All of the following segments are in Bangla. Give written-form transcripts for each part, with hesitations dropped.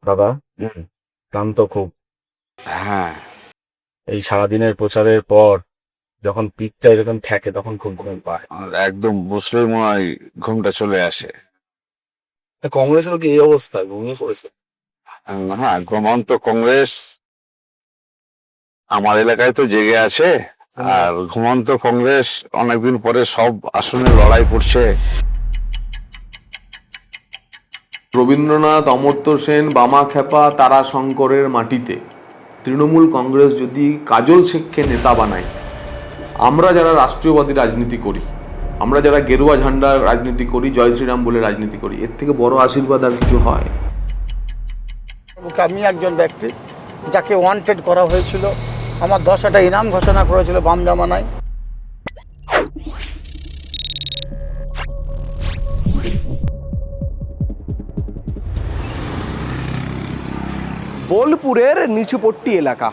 দাদা, ক্লান্ত খুব। হ্যাঁ, এই সারাদিনের প্রচারের পর যখন পিঠটা এরকম থাকে তখন খুব ঘুম পায়। আর একদম বসলেই মনে হয় ঘুমটা চলে আসে। কংগ্রেসের কি এই অবস্থা, ঘুমিয়ে পড়েছে? হ্যাঁ, ঘুমন্ত কংগ্রেস আমার এলাকায় তো জেগে আছে। আর ঘুমন্ত কংগ্রেস অনেকদিন পরে সব আসনে লড়াই করছে। রবীন্দ্রনাথ, অমর্ত্য সেন, বামাখ্যাপা, তারাশঙ্করের মাটিতে তৃণমূল কংগ্রেস যদি কাজল শেখকে নেতা বানায়, আমরা যারা রাষ্ট্রীয়বাদী রাজনীতি করি, আমরা যারা গেরুয়া ঝান্ডার রাজনীতি করি, জয় শ্রীরাম বলে রাজনীতি করি, এর থেকে বড় আশীর্বাদ আর কিছু হয়? আমি একজন ব্যক্তি যাকে ওয়ান্টেড করা হয়েছিল, আমার 10টা ইনাম ঘোষণা করেছিল বাম জামানায়। বোলপুরের নিচুপট্টি এলাকা,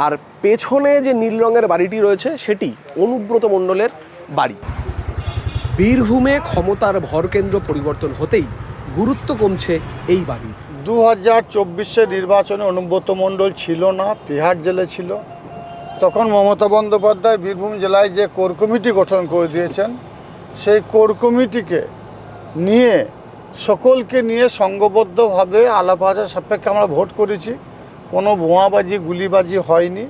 আর পেছনে যে নীল রঙের বাড়িটি রয়েছে সেটি অনুব্রত মণ্ডলের বাড়ি। বীরভূমে ক্ষমতার ভরকেন্দ্র পরিবর্তন হতেই গুরুত্ব কমছে এই বাড়ির। 2024 নির্বাচনে অনুব্রত মণ্ডল ছিল না, তিহার জেলে ছিল। তখন মমতা বন্দ্যোপাধ্যায় বীরভূম জেলায় যে কোর কমিটি গঠন করে দিয়েছেন, সেই কোর কমিটিকে নিয়ে সকলকে নিয়ে সংঘবদ্ধভাবে আলাপ আলোচনা সাপেক্ষে আমরা ভোট করেছি। কোনো বোমাবাজি গুলিবাজি হয়নি।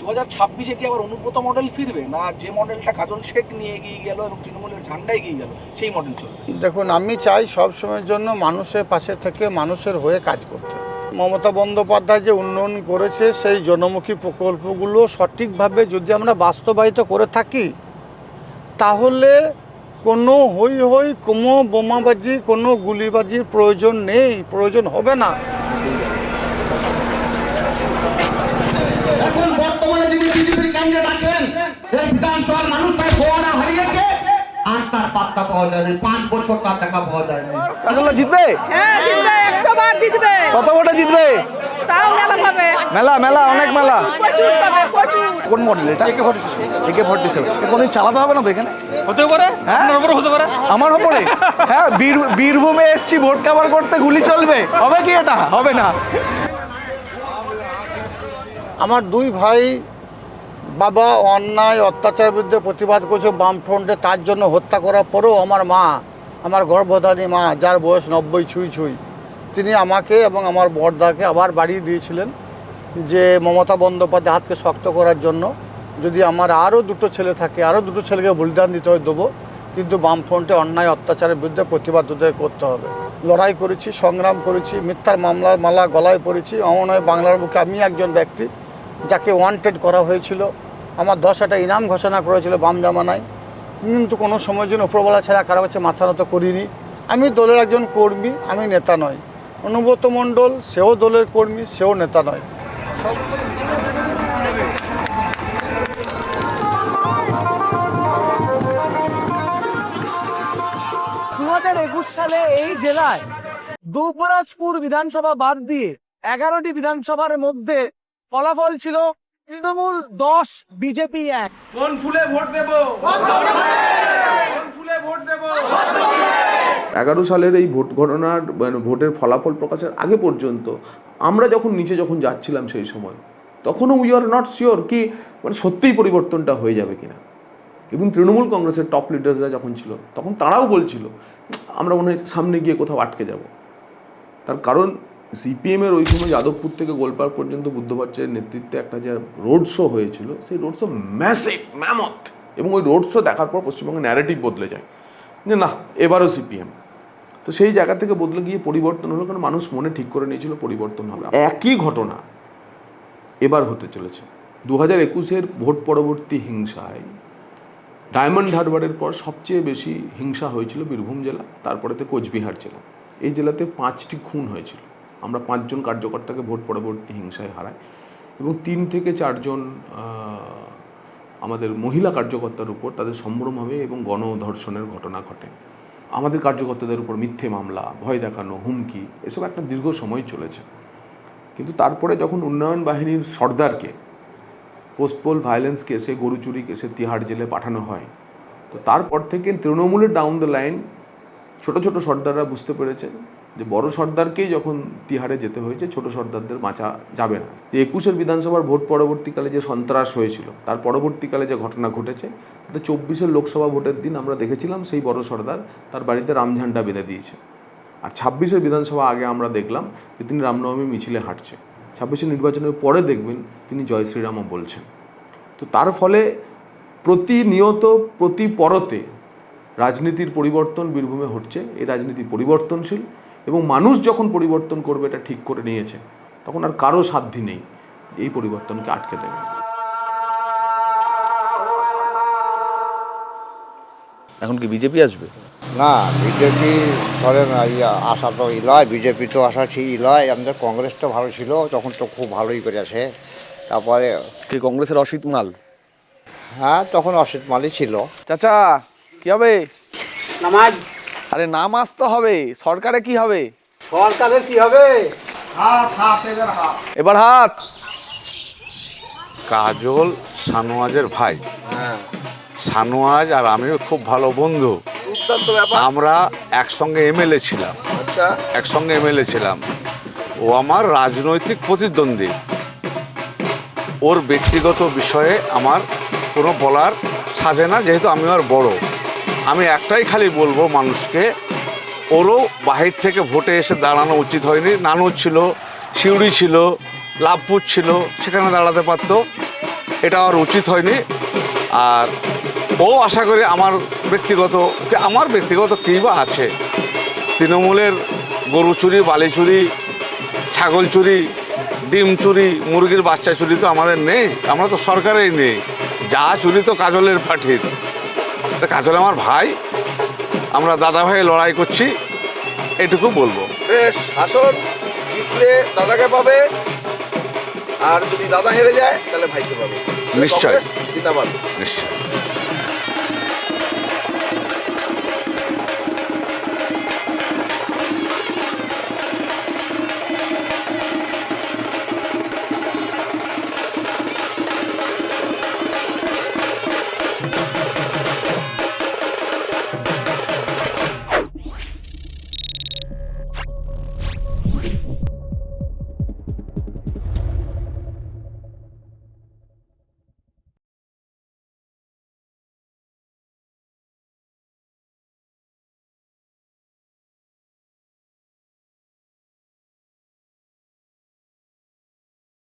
2026-এ কি আবার অনুব্রত মডেল ফিরবে, না যে মডেলটা কাজল শেখ নিয়ে এগিয়ে গেল এবং তৃণমূলের ঝান্ডা এগিয়ে গেল সেই মডেল চলবে? দেখুন, আমি চাই সব সময়ের জন্য মানুষের পাশে থেকে মানুষের হয়ে কাজ করতে। মমতা বন্দ্যোপাধ্যায় যে উন্নয়ন করেছে, সেই জনমুখী প্রকল্পগুলো সঠিকভাবে যদি আমরা বাস্তবায়িত করে থাকি, তাহলে কোনো হই হই, কোনো বোমাবাজি, কোনো গুলিবাজির প্রয়োজন নেই, প্রয়োজন হবে না। এখন বর্তমানে যিনি বিজেপির ক্যান্ডিডেট আছেন, এই বিধানসভার মানুষ তার গোয়ানা হারিয়েছে, আর তার পাত্তা পাওয়া যায় না। 5 বছর তার দেখা পাওয়া যায় না। কাজল জিতবে? হ্যাঁ জিতবে, 100 বার জিতবে। কত ভোটে জিতবে? তাও মেলা পাবে। মেলা অনেক মেলা। প্রচুর পাবে, প্রচুর। কোন মডেল এটা? AK-47। কোনদিন চালাতে হবে না তো এখানে? হতে পারে, আপনার উপরে হতে পারে। আমার ওপরে? হ্যাঁ, বীরভূমে এসছি ভোট কাভার করতে, গুলি চলবে? হবে কি এটা? হবে না। আমার 2 ভাই বাবা অন্যায় অত্যাচারের বিরুদ্ধে প্রতিবাদ করেছে বামফ্রন্টে, তার জন্য হত্যা করার পরেও আমার মা, আমার গর্ভধারী মা, যার বয়স 90 ছুঁই, তিনি আমাকে এবং আমার বড়দাকে আবার বাড়িয়ে দিয়েছিলেন যে মমতা বন্দ্যোপাধ্যায় হাতকে শক্ত করার জন্য। যদি আমার আরও 2টো ছেলে থাকে, আরও 2টো ছেলেকে বলিদান দিতে হয় দেবো, কিন্তু বামফ্রন্টে অন্যায় অত্যাচারের বিরুদ্ধে প্রতিবাদ করতে হবে। লড়াই করেছি, সংগ্রাম করেছি, মিথ্যার মামলার মালা গলায় পড়েছি। অমনয় বাংলার বুকে আমি একজন ব্যক্তি যাকে ওয়ান্টেড করা হয়েছিল, আমার 10টা ইনাম ঘোষণা করেছিল বাম জামানায়, কিন্তু কোনো সময়ের জন্য উপরবেলা ছাড়া কারো কাছে মাথা নত করিনি। আমি দলের একজন কর্মী, আমি নেতা নয়। অনুব্রত মণ্ডল, সেও দলের কর্মী, সেও নেতা নয়। 2021 সালে এই জেলায় দুবরাজপুর বিধানসভা বাদ দিয়ে 11টি বিধানসভার মধ্যে ফলাফল ছিল তৃণমূল 10, বিজেপি 1। কোন ফুলে ভোট দেব? 11 সালের এই ভোট গণনার ভোটের ফলাফল প্রকাশের আগে পর্যন্ত আমরা যখন নিচে যাচ্ছিলাম সেই সময়, তখনও উই আর নট শিওর কি সত্যিই পরিবর্তনটা হয়ে যাবে কিনা। এবং তৃণমূল কংগ্রেসের টপ লিডার্সরা যখন ছিল, তখন তারাও বলছিল আমরা মনে হয় সামনে গিয়ে কোথাও আটকে যাব। তার কারণ সিপিএমের ওই সময় যাদবপুর থেকে গোলপাড় পর্যন্ত বুদ্ধ ভট্টাচার্যের নেতৃত্বে একটা যে রোড শো হয়েছিল, সেই রোড শো ম্যাসিভ, ম্যামথ। এবং ওই রোড শো দেখার পর পশ্চিমবঙ্গের ন্যারেটিভ বদলে যায় যে না, এবারও সিপিএম। তো সেই জায়গা থেকে বদলে গিয়ে পরিবর্তন হলো, কারণ মানুষ মনে ঠিক করে নিয়েছিল পরিবর্তন হবে। একই ঘটনা এবার হতে চলেছে। 2021-এর ভোট পরবর্তী হিংসায় ডায়মন্ড হারবারের পর সবচেয়ে বেশি হিংসা হয়েছিল বীরভূম জেলা, তারপরেতে কোচবিহার জেলা। এই জেলাতে 5টি খুন হয়েছিল। আমরা 5 জন কার্যকর্তাকে ভোট পরবর্তী হিংসায় হারাই এবং 3 থেকে 4 জন আমাদের মহিলা কার্যকর্তার উপর তাদের সম্ভ্রমভাবে এবং গণধর্ষণের ঘটনা ঘটে। আমাদের কার্যকর্তাদের উপর মিথ্যে মামলা, ভয় দেখানো, হুমকি, এসব একটা দীর্ঘ সময় চলেছে। কিন্তু তারপরে যখন উন্নয়ন বাহিনীর সর্দারকে পোস্টপোল ভায়োলেন্স কেসে, গরু চুরি কেসে তিহাড় জেলে পাঠানো হয়, তো তারপর থেকে তৃণমূলের ডাউন দ্য লাইন ছোটো ছোটো সর্দাররা বুঝতে পেরেছে যে বড় সর্দারকেই যখন তিহারে যেতে হয়েছে, ছোট সর্দারদের বাঁচা যাবে না। যে 21-এর বিধানসভার ভোট পরবর্তীকালে যে সন্ত্রাস হয়েছিল, তার পরবর্তীকালে যে ঘটনা ঘটেছে, তাতে 24-এর লোকসভা ভোটের দিন আমরা দেখেছিলাম সেই বড় সর্দার তার বাড়িতে রামঝান্ডা বেঁধে দিয়েছে। আর 26-এর বিধানসভা আগে আমরা দেখলাম যে তিনি রামনবমী মিছিলে হাঁটছে। 26-এর নির্বাচনের পরে দেখবেন তিনি জয় শ্রীরামও বলছেন। তো তার ফলে প্রতিনিয়ত প্রতি পরতে রাজনীতির পরিবর্তন বীরভূমে হচ্ছে। এই রাজনীতি পরিবর্তনশীল এবং মানুষ যখন পরিবর্তন করবে এটা ঠিক করে নিয়েছে, তখন আর কারো সাধ্যি নেই এই পরিবর্তনকে আটকে দেবে। এখন কি বিজেপি আসবে? না, বিজেপি ধরেন আশা তো লয়, বিজেপি তো আশা ঠিকই লয়। আমাদের কংগ্রেস তো ভালো ছিল, তখন তো খুব ভালোই করেছে। তারপরে কি কংগ্রেসের অসিত মাল? হ্যাঁ, তখন অসিত মালই ছিল। চাচা কি হবে? নামাজ আরে নামাজ তো হবে, সরকারে কি হবে? সরকারের কি হবে? এবার হাত। কাজল সানোয়াজের ভাই। সানোয়াজ আর আমিও খুব ভালো বন্ধু। দুর্দান্ত ব্যাপার। আমরা একসঙ্গে এমএলএ ছিলাম, আচ্ছা, একসঙ্গে এমএলএ ছিলাম। ও আমার রাজনৈতিক প্রতিদ্বন্দ্বী। ওর ব্যক্তিগত বিষয়ে আমার কোনো বলার সাজে না, যেহেতু আমি ওর বড়। আমি একটাই খালি বলবো মানুষকে, ওরও বাহির থেকে ভোটে এসে দাঁড়ানো উচিত হয়নি। নানু ছিল, সিউড়ি ছিল, লাভপুর ছিল, সেখানে দাঁড়াতে পারতো, এটা আর উচিত হয়নি। আর ও আশা করি আমার ব্যক্তিগত কী বা আছে, তৃণমূলের গরু চুরি, বালি চুরি, ছাগল চুরি, ডিম চুরি, মুরগির বাচ্চা চুরি তো আমাদের নেই। আমরা তো সরকারেই নেই। যা চুরি তো কাজলের পার্টির। তো কাজল আমার ভাই, আমরা দাদা ভাই লড়াই করছি, এটুকু বলবো। বেশ, আসুন, জিতলে দাদাকে পাবে, আর যদি দাদা হেরে যায় তাহলে ভাইকে পাবে। নিশ্চয়ই। কংগ্রেস জিন্দাবাদ। নিশ্চয়।